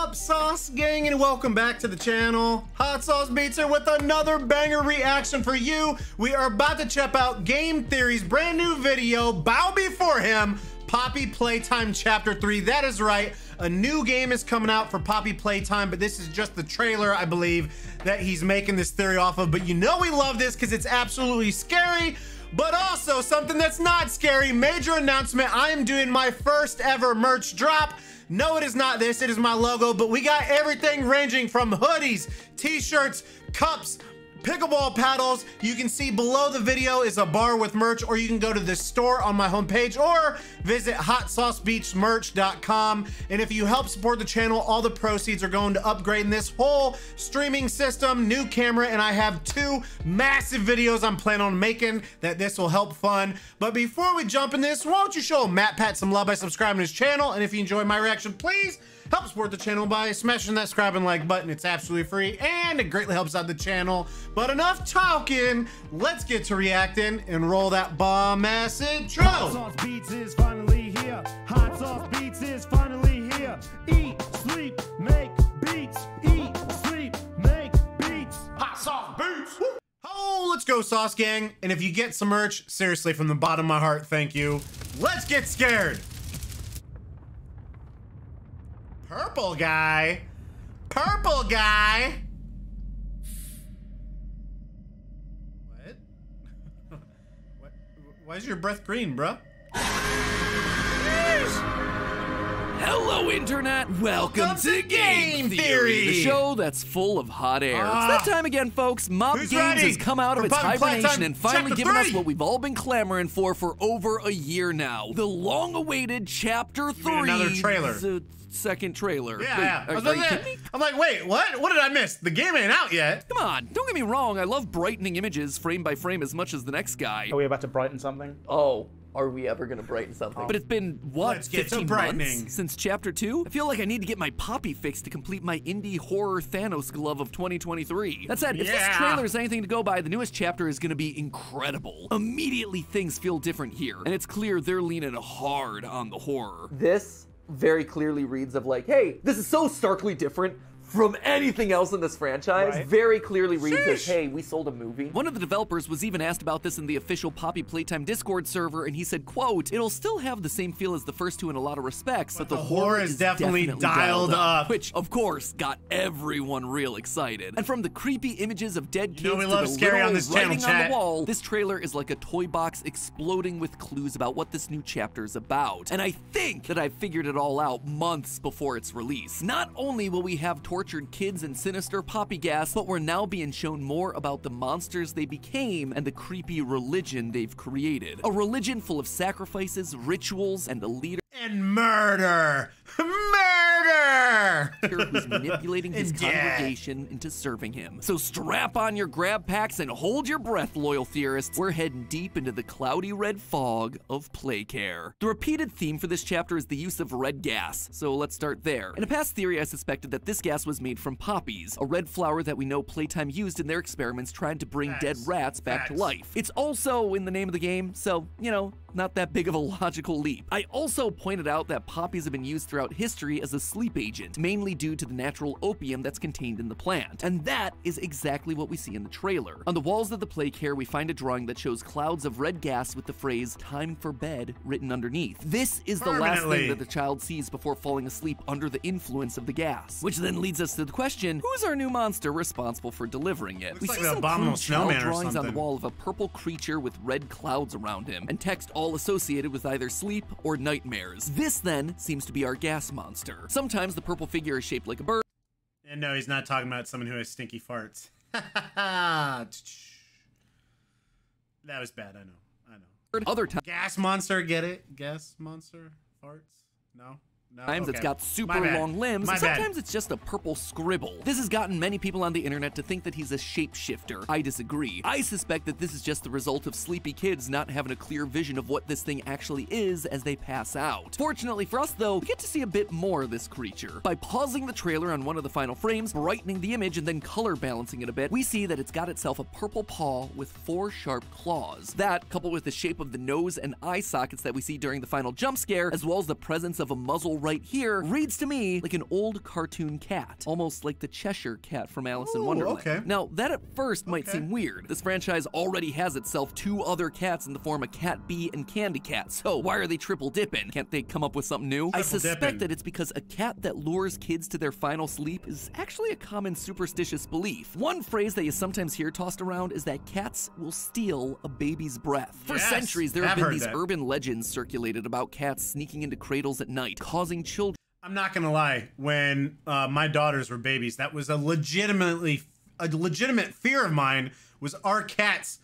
up, Sauce Gang, and welcome back to the channel. Hot Sauce Beats here with another banger reaction for you. We are about to check out Game Theory's brand new video, Bow Before Him, Poppy Playtime Chapter 3. That is right, a new game is coming out for Poppy Playtime, but this is just the trailer, I believe, that he's making this theory off of. But you know we love this because it's absolutely scary, but also something that's not scary. Major announcement, I am doing my first ever merch drop. No, it is not this, it is my logo, but we got everything ranging from hoodies, t-shirts, cups, pickleball paddles. You can see below the video is a bar with merch, or you can go to the store on my homepage or visit hotsaucebeachmerch.com. And if you help support the channel, all the proceeds are going to upgrading this whole streaming system, new camera, and I have 2 massive videos I'm planning on making that this will help fund. But before we jump in this, why don't you show Matt Pat some love by subscribing to his channel? And if you enjoy my reaction, please help support the channel by smashing that subscribe and like button. It's absolutely free and it greatly helps out the channel. But enough talking, let's get to reacting and roll that bomb ass intro. Hot Sauce Beats is finally here. Hot Sauce Beats is finally here. Eat, sleep, make beats. Eat, sleep, make beats. Hot Sauce Beats. Woo. Oh, let's go, Sauce Gang. And if you get some merch, seriously, from the bottom of my heart, thank you. Let's get scared. Purple guy. Purple guy. What? Why is your breath green, bruh? Hello, Internet! Welcome to Game Theory, the show that's full of hot air. It's that time again, folks. Mob Games has come out of its hibernation and finally given us what we've all been clamoring for over a year now. The long-awaited Chapter 3. Another trailer. Second trailer. Yeah. I'm like, wait, what? What did I miss? The game ain't out yet. Come on, don't get me wrong. I love brightening images frame by frame as much as the next guy. Are we about to brighten something? Oh, are we ever gonna brighten something? But it's been, what, Let's get 15 to brightening months since Chapter 2? I feel like I need to get my Poppy fix to complete my indie horror Thanos glove of 2023. That said, if this trailer is anything to go by, the newest chapter is gonna be incredible. Immediately, things feel different here, and it's clear they're leaning hard on the horror. This very clearly reads of like, hey, this is so starkly different from anything else in this franchise. Right. Very clearly reads as, hey, we sold a movie. One of the developers was even asked about this in the official Poppy Playtime Discord server, and he said, quote, "It'll still have the same feel as the first 2 in a lot of respects, but the horror is definitely dialed up." Which, of course, got everyone real excited. And from the creepy images of dead kids to the literal writing on the wall, this trailer is like a toy box exploding with clues about what this new chapter is about. And I think that I've figured it all out months before its release. Not only will we have tortured kids and sinister poppy gas, but we're now being shown more about the monsters they became and the creepy religion they've created. A religion full of sacrifices, rituals, and a leader and murder. Murder! who's manipulating his congregation into serving him. So strap on your grab packs and hold your breath, loyal theorists. We're heading deep into the cloudy red fog of Playcare. The repeated theme for this chapter is the use of red gas, so let's start there. In a past theory, I suspected that this gas was made from poppies, a red flower that we know Playtime used in their experiments trying to bring dead rats back to life. It's also in the name of the game, so, you know, not that big of a logical leap. I also pointed out that poppies have been used throughout history as a sleep agent, mainly due to the natural opium that's contained in the plant. And that is exactly what we see in the trailer. On the walls of the Playcare, we find a drawing that shows clouds of red gas with the phrase "time for bed" written underneath. This is the last thing that the child sees before falling asleep under the influence of the gas. Which then leads us to the question, who's our new monster responsible for delivering it? We see some crude child drawings on the wall of a purple creature with red clouds around him, and text all associated with either sleep or nightmares. This then seems to be our gas monster. Sometimes the purple figure is shaped like a bird. And no, he's not talking about someone who has stinky farts. That was bad, I know. Other times, gas monster, get it? Gas monster farts? No? Sometimes it's got super long limbs, and sometimes it's just a purple scribble. This has gotten many people on the internet to think that he's a shapeshifter. I disagree. I suspect that this is just the result of sleepy kids not having a clear vision of what this thing actually is as they pass out. Fortunately for us, though, we get to see a bit more of this creature. By pausing the trailer on one of the final frames, brightening the image, and then color balancing it a bit, we see that it's got itself a purple paw with 4 sharp claws. That, coupled with the shape of the nose and eye sockets that we see during the final jump scare, as well as the presence of a muzzle girl right here reads to me like an old cartoon cat, almost like the Cheshire Cat from Alice in Wonderland. Okay. Now, that at first might seem weird. This franchise already has itself 2 other cats in the form of Cat B and Candy Cat, so why are they triple dipping? Can't they come up with something new? I suspect that it's because a cat that lures kids to their final sleep is actually a common superstitious belief. One phrase that you sometimes hear tossed around is that cats will steal a baby's breath. For centuries, there have been these urban legends circulated about cats sneaking into cradles at night, causing children. I'm not gonna lie, when my daughters were babies, that was a legitimate fear of mine, was our cats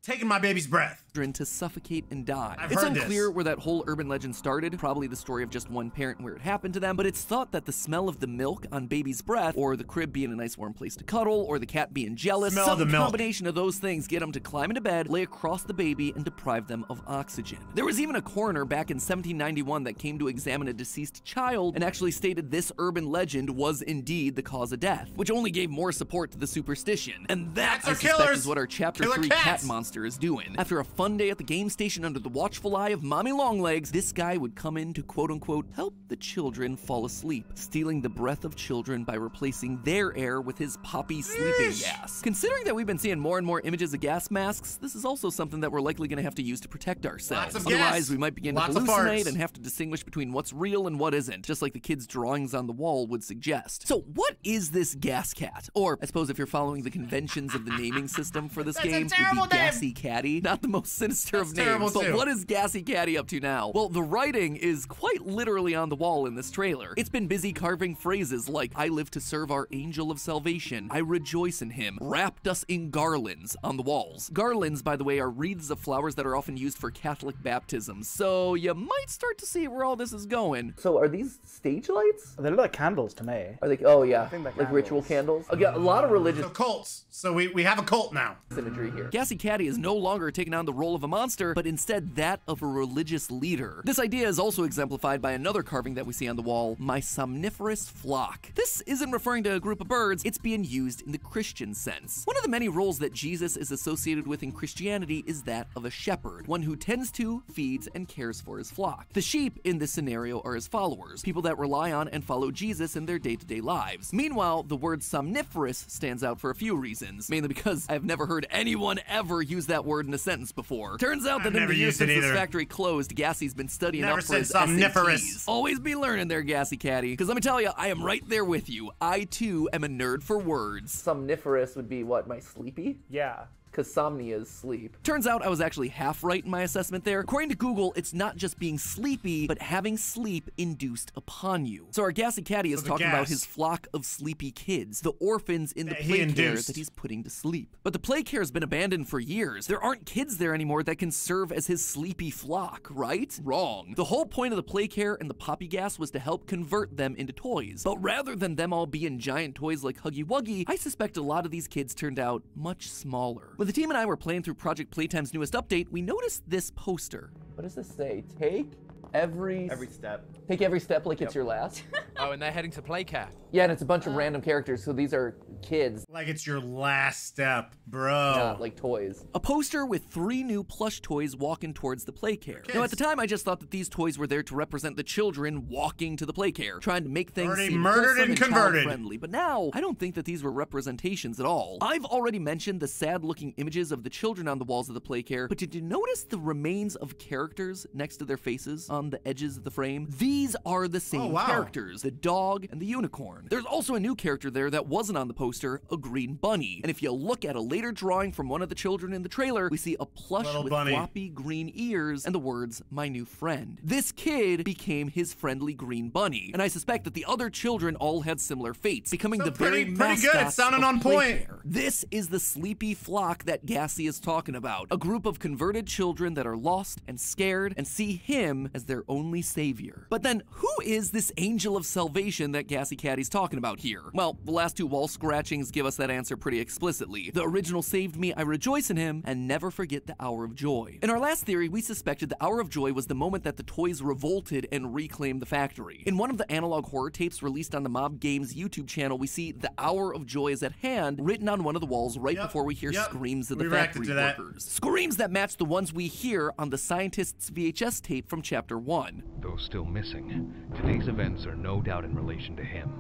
taking my baby's breath. To suffocate and die. I've It's heard unclear this. where that whole urban legend started, probably the story of just one parent and where it happened to them, but it's thought that the smell of the milk on baby's breath, or the crib being a nice warm place to cuddle, or the cat being jealous, some combination of those things get them to climb into bed, lay across the baby, and deprive them of oxygen. There was even a coroner back in 1791 that came to examine a deceased child and actually stated this urban legend was indeed the cause of death, which only gave more support to the superstition. And that, I suspect, is what our Chapter 3 cat monster is doing. After a fun day at the game station under the watchful eye of Mommy Longlegs, this guy would come in to quote-unquote help the children fall asleep, stealing the breath of children by replacing their air with his poppy sleeping gas. Considering that we've been seeing more and more images of gas masks, this is also something that we're likely going to have to use to protect ourselves. Otherwise, we might begin to hallucinate and have to distinguish between what's real and what isn't, just like the kids' drawings on the wall would suggest. So what is this gas cat? Or, I suppose if you're following the conventions of the naming system for this game, it would be Gassy Catty. Not the most sinister of names, but what is Gassy Catty up to now? Well, the writing is quite literally on the wall in this trailer. It's been busy carving phrases like, I live to serve our angel of salvation, I rejoice in him, wrapped us in garlands on the walls. Garlands, by the way, are wreaths of flowers that are often used for Catholic baptisms, so you might start to see where all this is going. So are these stage lights? They look like candles to me. Are they? Oh yeah, like ritual candles. Okay, a lot of religious cults. So we have a cult now. Imagery here. Gassy Catty is no longer taking on the role of a monster, but instead that of a religious leader. This idea is also exemplified by another carving that we see on the wall, my somniferous flock. This isn't referring to a group of birds, it's being used in the Christian sense. One of the many roles that Jesus is associated with in Christianity is that of a shepherd, one who tends to, feeds, and cares for his flock. The sheep in this scenario are his followers, people that rely on and follow Jesus in their day-to-day lives. Meanwhile, the word somniferous stands out for a few reasons, mainly because I've never heard anyone ever use that word in a sentence before. Turns out that in the years since this factory closed, Gassy's been studying up for his SATs. Always be learning there, Gassy Catty, because let me tell you, I am right there with you. I too am a nerd for words. Somniferous would be what, my sleepy? Yeah. Because somnia is sleep. Turns out I was actually half right in my assessment there. According to Google, it's not just being sleepy, but having sleep induced upon you. So our Gassy Catty is talking about his flock of sleepy kids, the orphans in the play care that he's putting to sleep. But the play care has been abandoned for years. There aren't kids there anymore that can serve as his sleepy flock, right? Wrong. The whole point of the play care and the poppy gas was to help convert them into toys. But rather than them all being giant toys like Huggy Wuggy, I suspect a lot of these kids turned out much smaller. When the team and I were playing through Project Playtime's newest update, we noticed this poster. What does this say? Take every step. Take every step like it's your last? Oh, and they're heading to Playcare. Yeah, and it's a bunch of random characters, so these are kids. Like it's your last step, bro. Not like toys. A poster with 3 new plush toys walking towards the Playcare. Now, at the time, I just thought that these toys were there to represent the children walking to the Playcare, trying to make things seem murdered and converted. child-friendly. But now, I don't think that these were representations at all. I've already mentioned the sad-looking images of the children on the walls of the Playcare, but did you notice the remains of characters next to their faces on the edges of the frame? These are the same characters, the dog and the unicorn. There's also a new character there that wasn't on the poster, a green bunny. And if you look at a later drawing from one of the children in the trailer, we see a plush with floppy green ears and the words, my new friend. This kid became his friendly green bunny, and I suspect that the other children all had similar fates, becoming the very mascots good. It's sounding on point. This is the sleepy flock that Gassy is talking about, a group of converted children that are lost and scared and see him as their only savior. But then, who is this angel of salvation that Gassy Catty's talking about here? Well, the last 2 wall scratchings give us that answer pretty explicitly. The original saved me, I rejoice in him, and never forget the hour of joy. In our last theory, we suspected the hour of joy was the moment that the toys revolted and reclaimed the factory. In one of the analog horror tapes released on the Mob Games YouTube channel, we see the hour of joy is at hand written on one of the walls right before we hear screams of the factory workers. Screams that match the ones we hear on the scientist's VHS tape from Chapter Chapter 1. Though still missing, today's events are no doubt in relation to him.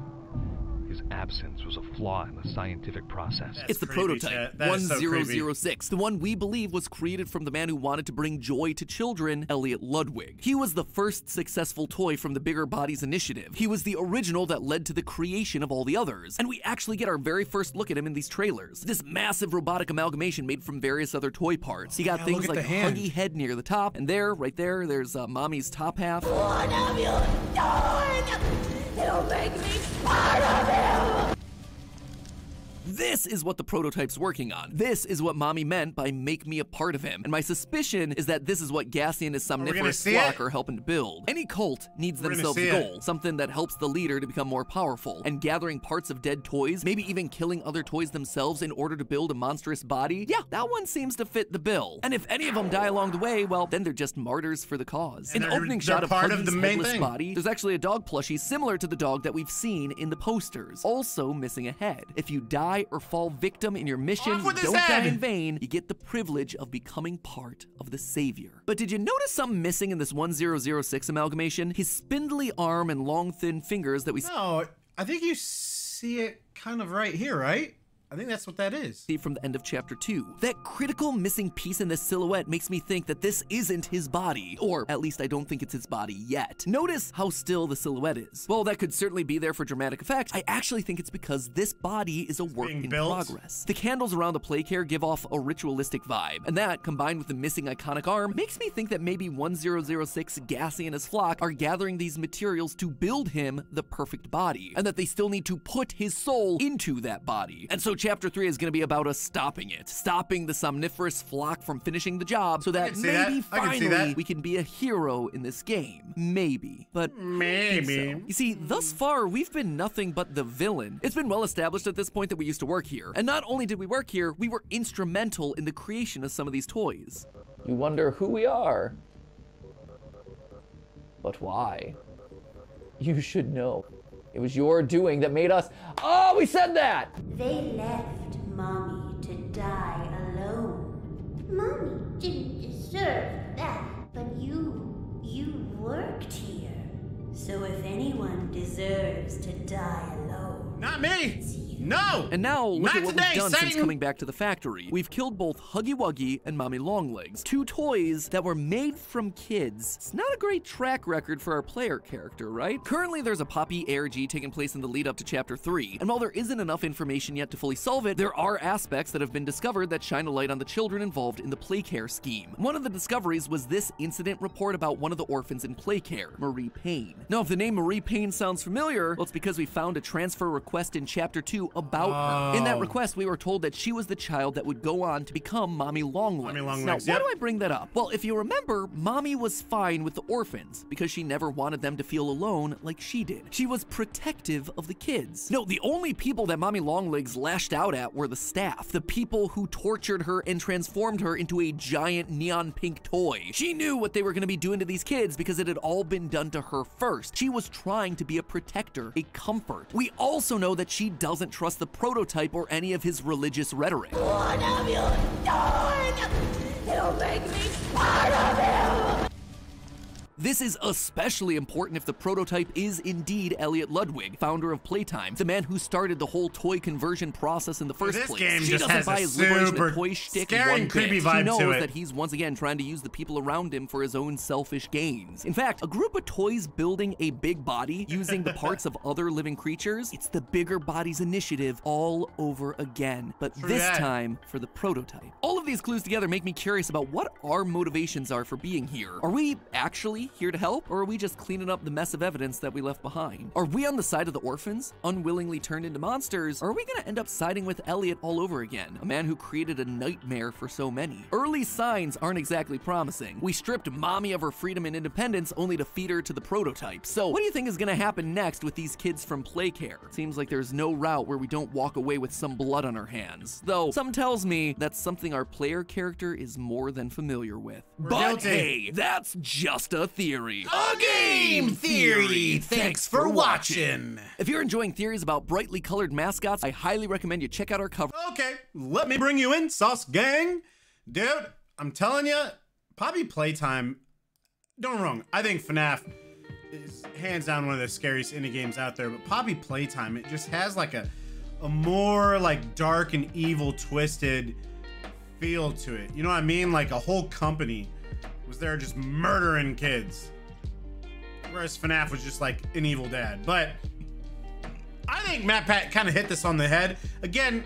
His absence was a flaw in the scientific process. It's the prototype, 1006, the one we believe was created from the man who wanted to bring joy to children, Elliot Ludwig. He was the first successful toy from the Bigger Bodies initiative. He was the original that led to the creation of all the others, and we actually get our very first look at him in these trailers. This massive robotic amalgamation made from various other toy parts. You got things like a huggy head near the top, and there, right there's Mommy's top half. One of you darn! It'll make me part of him! This is what the prototype's working on. This is what Mommy meant by make me a part of him. And my suspicion is that this is what Gassy and his somniferous flock are helping to build. Any cult needs themselves a goal, something that helps the leader to become more powerful. And gathering parts of dead toys, maybe even killing other toys themselves in order to build a monstrous body, yeah, that one seems to fit the bill. And if any of them die along the way, well, then they're just martyrs for the cause. In the opening shot of Huggy's headless body, there's actually a dog plushie similar to the dog that we've seen in the posters, also missing a head. If you die or fall victim in your mission, you don't die in vain, you get the privilege of becoming part of the savior. But did you notice something missing in this 1006 amalgamation? His spindly arm and long thin fingers that we No, I think you see it kind of right here, right? I think that's what that is. See from the end of Chapter 2. That critical missing piece in this silhouette makes me think that this isn't his body, or at least I don't think it's his body yet. Notice how still the silhouette is. Well, that could certainly be there for dramatic effect. I actually think it's because this body is a work in progress. The candles around the Playcare give off a ritualistic vibe, and that, combined with the missing iconic arm, makes me think that maybe 1006 Gassy and his flock are gathering these materials to build him the perfect body, and that they still need to put his soul into that body. And so Chapter 3 is going to be about us stopping it, stopping the somniferous flock from finishing the job so that maybe finally we can be a hero in this game. Maybe. But maybe. You see, thus far, we've been nothing but the villain. It's been well established at this point that we used to work here. And not only did we work here, we were instrumental in the creation of some of these toys. You wonder who we are. But why? You should know. It was your doing that made us... Oh, we said that! They left Mommy to die alone. Mommy didn't deserve that, but you worked here. So if anyone deserves to die alone... Not me! No! And now, look at what we've done since coming back to the factory. We've killed both Huggy Wuggy and Mommy Longlegs, two toys that were made from kids. It's not a great track record for our player character, right? Currently, there's a Poppy ARG taking place in the lead up to Chapter 3, and while there isn't enough information yet to fully solve it, there are aspects that have been discovered that shine a light on the children involved in the Playcare scheme. One of the discoveries was this incident report about one of the orphans in Playcare, Marie Payne. Now, if the name Marie Payne sounds familiar, well, it's because we found a transfer request in Chapter 2 about her. In that request, we were told that she was the child that would go on to become Mommy Longlegs. Now, why do I bring that up? Well, if you remember, Mommy was fine with the orphans because she never wanted them to feel alone like she did. She was protective of the kids. No, the only people that Mommy Longlegs lashed out at were the staff, the people who tortured her and transformed her into a giant neon pink toy. She knew what they were going to be doing to these kids because it had all been done to her first. She was trying to be a protector, a comfort. We also know that she doesn't trust the prototype or any of his religious rhetoric. One of you darn! It'll make me part of him! This is especially important if the prototype is indeed Elliot Ludwig, founder of Playtime, the man who started the whole toy conversion process in the first place. Game she just doesn't has buy a his liberation super and toy shtick scary one and creepy bit. vibe She knows to it. that he's once again trying to use the people around him for his own selfish gains. In fact, a group of toys building a big body using the parts of other living creatures, it's the Bigger Bodies initiative all over again, but this time for the prototype. All of these clues together make me curious about what our motivations are for being here. Are we actually here to help, or are we just cleaning up the mess of evidence that we left behind? Are we on the side of the orphans, unwillingly turned into monsters, or are we gonna end up siding with Elliot all over again, a man who created a nightmare for so many? Early signs aren't exactly promising. We stripped Mommy of her freedom and independence only to feed her to the prototype. So what do you think is gonna happen next with these kids from Playcare? Seems like there's no route where we don't walk away with some blood on our hands. Though, something tells me that's something our player character is more than familiar with. But hey, that's just a theory. A game theory! Thanks for watching! If you're enjoying theories about brightly colored mascots, I highly recommend you check out our cover. Okay, let me bring you in, Sauce Gang. Dude, I'm telling you, Poppy Playtime, don't get me wrong, I think FNAF is hands down one of the scariest indie games out there, but Poppy Playtime, it just has like a more like dark and evil twisted feel to it. You know what I mean? Like a whole company was there just murdering kids. Whereas FNAF was just like an evil dad. But I think Matt Pat kind of hit this on the head. Again,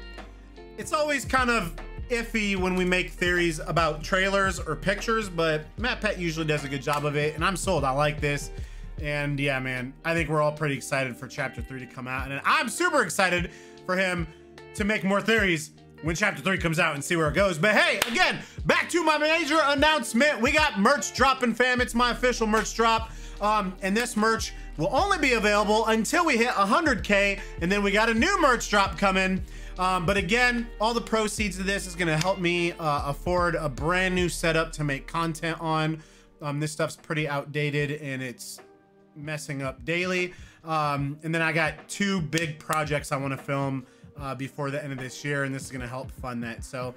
it's always kind of iffy when we make theories about trailers or pictures, but Matt Pat usually does a good job of it, and I'm sold. I like this. And yeah, man, I think we're all pretty excited for Chapter 3 to come out, and I'm super excited for him to make more theories when Chapter 3 comes out and see where it goes. But hey, again, back to my major announcement. We got merch dropping, fam. It's my official merch drop. And this merch will only be available until we hit 100K, and then we got a new merch drop coming. But again, all the proceeds of this is gonna help me afford a brand new setup to make content on. This stuff's pretty outdated and it's messing up daily. And then I got 2 big projects I wanna film before the end of this year, and this is gonna help fund that. So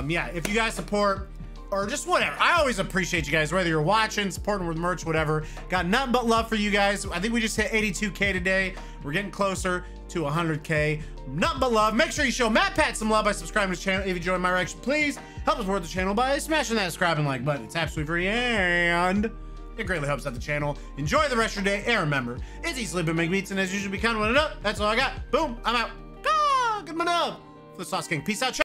yeah, if you guys support, or just whatever, I always appreciate you guys, whether you're watching, supporting with merch, whatever. Got nothing but love for you guys. I think we just hit 82K today. We're getting closer to 100K. Nothing but love. Make sure you show Matt Pat some love by subscribing to the channel. If you enjoyed my reaction, please help us support the channel by smashing that subscribe and like button. It's absolutely free and it greatly helps out the channel. Enjoy the rest of your day, and remember, it's eat, sleep, and make beats, and as usual, be kind of one it up. That's all I got. Boom, I'm out. Ah, good enough. For the Sauce King. Peace out, chat.